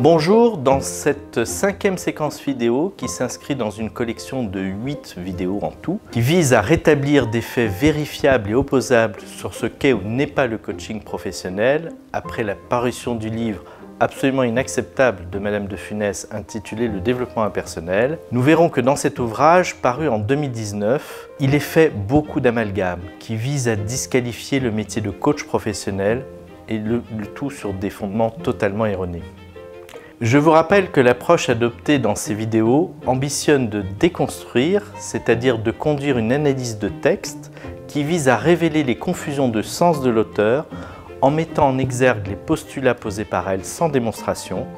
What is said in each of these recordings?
Bonjour, dans cette 5e séquence vidéo qui s'inscrit dans une collection de 8 vidéos en tout, qui vise à rétablir des faits vérifiables et opposables sur ce qu'est ou n'est pas le coaching professionnel, après la parution du livre absolument inacceptable de Madame de Funès intitulé « Le développement impersonnel », nous verrons que dans cet ouvrage, paru en 2019, il est fait beaucoup d'amalgames qui visent à disqualifier le métier de coach professionnel et le tout sur des fondements totalement erronés. Je vous rappelle que l'approche adoptée dans ces vidéos ambitionne de déconstruire, c'est-à-dire de conduire une analyse de texte qui vise à révéler les confusions de sens de l'auteur en mettant en exergue les postulats posés par elle sans démonstration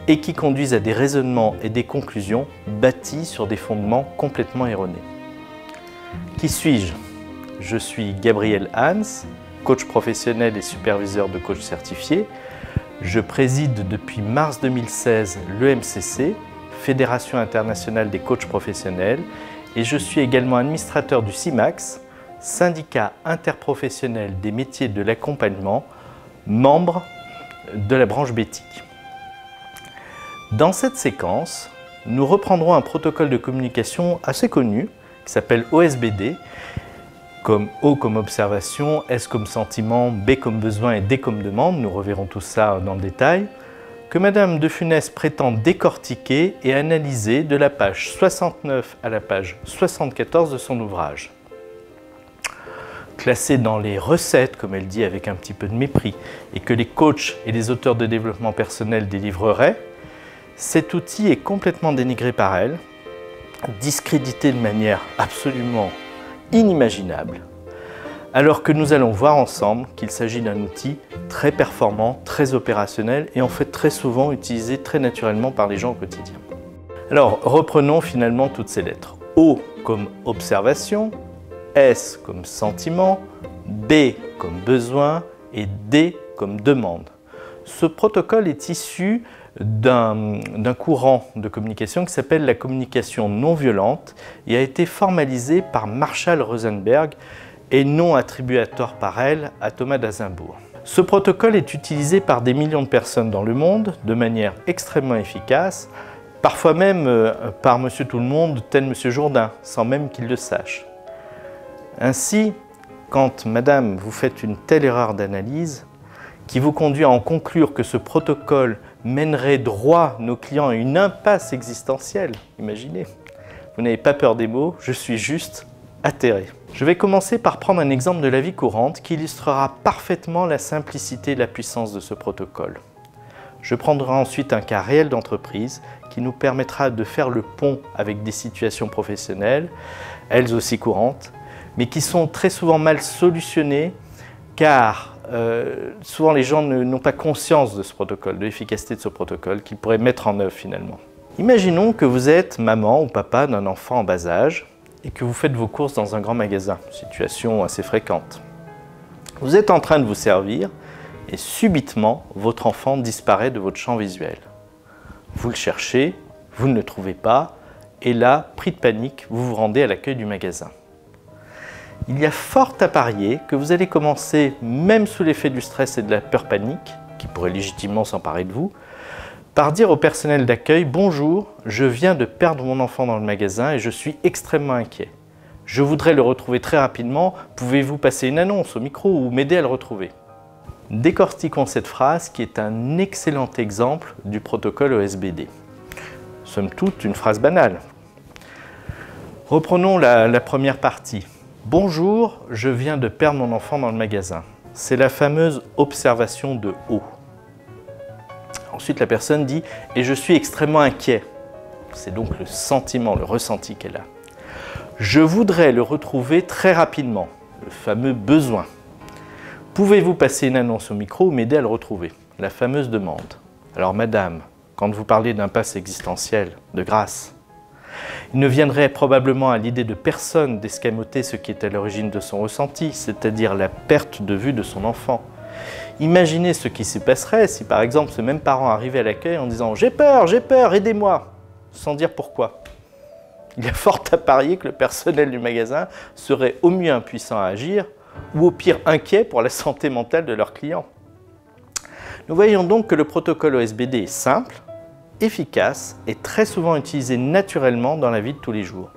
et qui conduisent à des raisonnements et des conclusions bâtis sur des fondements complètement erronés. Qui suis-je? Je suis Gabriel Hans, coach professionnel et superviseur de coach certifié. Je préside depuis mars 2016 l'EMCC, Fédération internationale des coachs professionnels, et je suis également administrateur du CIMAX, syndicat interprofessionnel des métiers de l'accompagnement, membre de la branche Bétique. Dans cette séquence, nous reprendrons un protocole de communication assez connu qui s'appelle OSBD, comme O comme observation, S comme sentiment, B comme besoin et D comme demande, nous reverrons tout ça dans le détail, que Madame de Funès prétend décortiquer et analyser de la page 69 à la page 74 de son ouvrage. Classé dans les recettes, comme elle dit avec un petit peu de mépris, et que les coachs et les auteurs de développement personnel délivreraient, cet outil est complètement dénigré par elle, discrédité de manière absolument inimaginable, alors que nous allons voir ensemble qu'il s'agit d'un outil très performant, très opérationnel et en fait très souvent utilisé très naturellement par les gens au quotidien. Alors reprenons finalement toutes ces lettres. O comme observation, S comme sentiment, B comme besoin et D comme demande. Ce protocole est issu d'un courant de communication qui s'appelle la communication non violente et a été formalisé par Marshall Rosenberg et non attribué à tort par elle à Thomas d'Azinbourg. Ce protocole est utilisé par des millions de personnes dans le monde de manière extrêmement efficace, parfois même par Monsieur Tout-le-Monde, tel Monsieur Jourdain, sans même qu'il le sache. Ainsi, quand Madame vous faites une telle erreur d'analyse qui vous conduit à en conclure que ce protocole mènerait droit nos clients à une impasse existentielle, imaginez, vous n'avez pas peur des mots, je suis juste atterré. Je vais commencer par prendre un exemple de la vie courante qui illustrera parfaitement la simplicité et la puissance de ce protocole. Je prendrai ensuite un cas réel d'entreprise qui nous permettra de faire le pont avec des situations professionnelles, elles aussi courantes, mais qui sont très souvent mal solutionnées car souvent les gens n'ont pas conscience de ce protocole, de l'efficacité de ce protocole qu'ils pourraient mettre en œuvre finalement. Imaginons que vous êtes maman ou papa d'un enfant en bas âge et que vous faites vos courses dans un grand magasin, situation assez fréquente. Vous êtes en train de vous servir et subitement votre enfant disparaît de votre champ visuel. Vous le cherchez, vous ne le trouvez pas et là, pris de panique, vous vous rendez à l'accueil du magasin. Il y a fort à parier que vous allez commencer, même sous l'effet du stress et de la peur panique, qui pourrait légitimement s'emparer de vous, par dire au personnel d'accueil « Bonjour, je viens de perdre mon enfant dans le magasin et je suis extrêmement inquiet. Je voudrais le retrouver très rapidement, pouvez-vous passer une annonce au micro ou m'aider à le retrouver ?» Décortiquons cette phrase qui est un excellent exemple du protocole OSBD. Somme toute, une phrase banale. Reprenons la première partie. Bonjour, je viens de perdre mon enfant dans le magasin. C'est la fameuse observation de O. Ensuite, la personne dit « et je suis extrêmement inquiet ». C'est donc le sentiment, le ressenti qu'elle a. Je voudrais le retrouver très rapidement, le fameux besoin. Pouvez-vous passer une annonce au micro ou m'aider à le retrouver? La fameuse demande. Alors madame, quand vous parlez d'impasse existentielle, de grâce, il ne viendrait probablement à l'idée de personne d'escamoter ce qui est à l'origine de son ressenti, c'est-à-dire la perte de vue de son enfant. Imaginez ce qui se passerait si par exemple ce même parent arrivait à l'accueil en disant « j'ai peur, aidez-moi » sans dire pourquoi. Il y a fort à parier que le personnel du magasin serait au mieux impuissant à agir ou au pire inquiet pour la santé mentale de leurs clients. Nous voyons donc que le protocole OSBD est simple, efficace et très souvent utilisé naturellement dans la vie de tous les jours.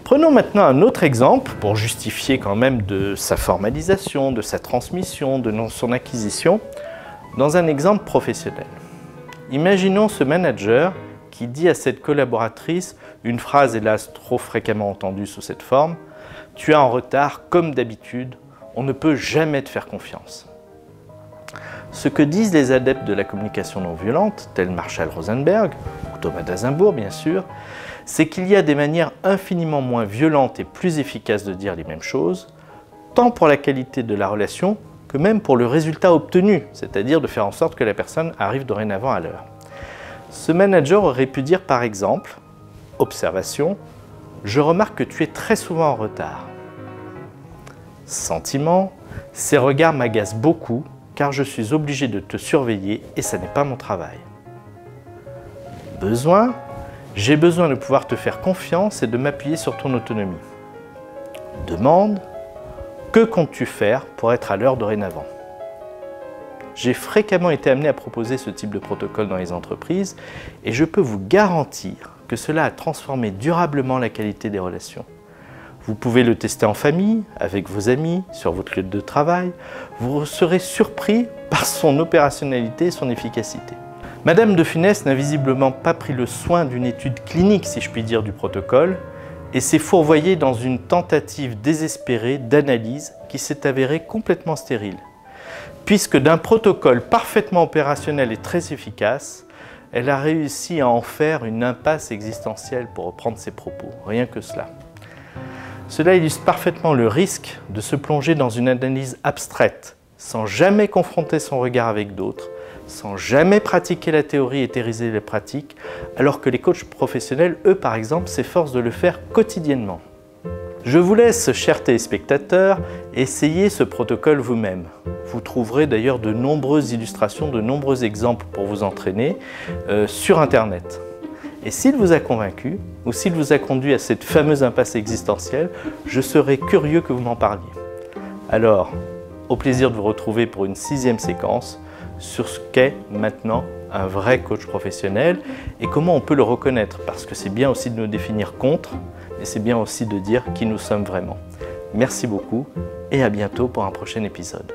Prenons maintenant un autre exemple pour justifier quand même de sa formalisation, de sa transmission, de son acquisition, dans un exemple professionnel. Imaginons ce manager qui dit à cette collaboratrice une phrase hélas trop fréquemment entendue sous cette forme « Tu es en retard comme d'habitude, on ne peut jamais te faire confiance ». Ce que disent les adeptes de la communication non violente, tels Marshall Rosenberg, ou Thomas d'Azinbourg bien sûr, c'est qu'il y a des manières infiniment moins violentes et plus efficaces de dire les mêmes choses, tant pour la qualité de la relation que même pour le résultat obtenu, c'est-à-dire de faire en sorte que la personne arrive dorénavant à l'heure. Ce manager aurait pu dire par exemple, observation, je remarque que tu es très souvent en retard. Sentiment, ces regards m'agacent beaucoup car je suis obligé de te surveiller et ça n'est pas mon travail. Besoin, j'ai besoin de pouvoir te faire confiance et de m'appuyer sur ton autonomie. Demande, que comptes-tu faire pour être à l'heure dorénavant? J'ai fréquemment été amené à proposer ce type de protocole dans les entreprises et je peux vous garantir que cela a transformé durablement la qualité des relations. Vous pouvez le tester en famille, avec vos amis, sur votre lieu de travail. Vous serez surpris par son opérationnalité et son efficacité. Madame de Funès n'a visiblement pas pris le soin d'une étude clinique, si je puis dire, du protocole et s'est fourvoyée dans une tentative désespérée d'analyse qui s'est avérée complètement stérile. Puisque d'un protocole parfaitement opérationnel et très efficace, elle a réussi à en faire une impasse existentielle, pour reprendre ses propos, rien que cela. Cela illustre parfaitement le risque de se plonger dans une analyse abstraite, sans jamais confronter son regard avec d'autres, sans jamais pratiquer la théorie et théoriser les pratiques, alors que les coachs professionnels, eux par exemple, s'efforcent de le faire quotidiennement. Je vous laisse, chers téléspectateurs, essayer ce protocole vous-même. Vous trouverez d'ailleurs de nombreuses illustrations, de nombreux exemples pour vous entraîner sur Internet. Et s'il vous a convaincu, ou s'il vous a conduit à cette fameuse impasse existentielle, je serais curieux que vous m'en parliez. Alors, au plaisir de vous retrouver pour une 6e séquence sur ce qu'est maintenant un vrai coach professionnel et comment on peut le reconnaître, parce que c'est bien aussi de nous définir contre, et c'est bien aussi de dire qui nous sommes vraiment. Merci beaucoup et à bientôt pour un prochain épisode.